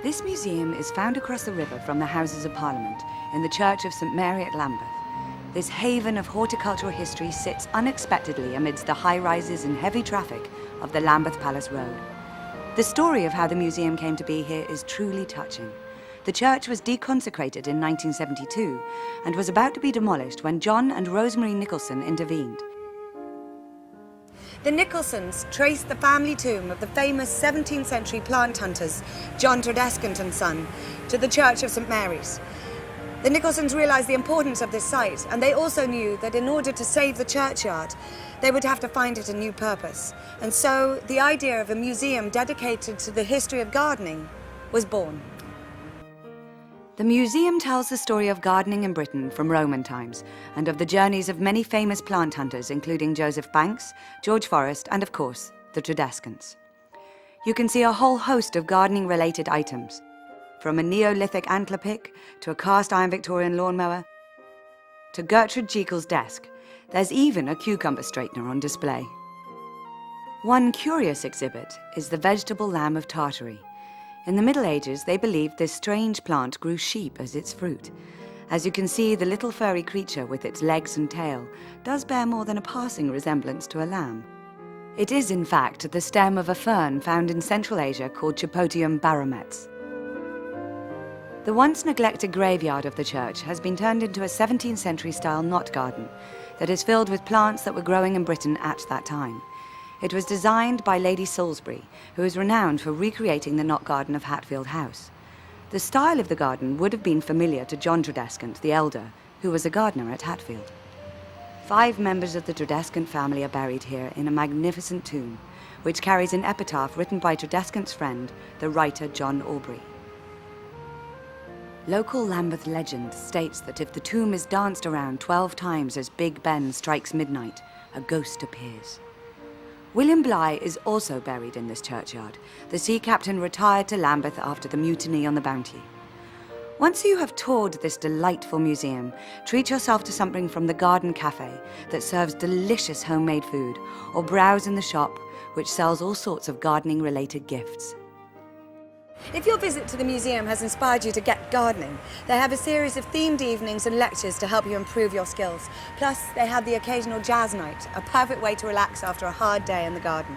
This museum is found across the river from the Houses of Parliament in the Church of St Mary at Lambeth. This haven of horticultural history sits unexpectedly amidst the high rises and heavy traffic of the Lambeth Palace Road. The story of how the museum came to be here is truly touching. The church was deconsecrated in 1972 and was about to be demolished when John and Rosemary Nicholson intervened. The Nicholsons traced the family tomb of the famous 17th century plant hunters, John Tredescant and Son, to the Church of St Mary's. The Nicholsons realised the importance of this site, and they also knew that in order to save the churchyard, they would have to find it a new purpose. And so the idea of a museum dedicated to the history of gardening was born. The museum tells the story of gardening in Britain from Roman times and of the journeys of many famous plant hunters, including Joseph Banks, George Forrest, and of course, the Tredescants. You can see a whole host of gardening-related items, from a Neolithic antler pick to a cast-iron Victorian lawnmower to Gertrude Jekyll's desk. There's even a cucumber straightener on display. One curious exhibit is the vegetable lamb of Tartary. In the Middle Ages, they believed this strange plant grew sheep as its fruit. As you can see, the little furry creature with its legs and tail does bear more than a passing resemblance to a lamb. It is, in fact, the stem of a fern found in Central Asia called Chipotium barometz. The once neglected graveyard of the church has been turned into a 17th century style knot garden that is filled with plants that were growing in Britain at that time. It was designed by Lady Salisbury, who is renowned for recreating the knot garden of Hatfield House. The style of the garden would have been familiar to John Tredescant, the elder, who was a gardener at Hatfield. 5 members of the Tredescant family are buried here in a magnificent tomb, which carries an epitaph written by Tredescant's friend, the writer John Aubrey. Local Lambeth legend states that if the tomb is danced around 12 times as Big Ben strikes midnight, a ghost appears. William Bligh is also buried in this churchyard. The sea captain retired to Lambeth after the mutiny on the Bounty. Once you have toured this delightful museum, treat yourself to something from the Garden Cafe that serves delicious homemade food, or browse in the shop, which sells all sorts of gardening-related gifts. If your visit to the museum has inspired you to get gardening, they have a series of themed evenings and lectures to help you improve your skills. Plus, they have the occasional jazz night, a perfect way to relax after a hard day in the garden.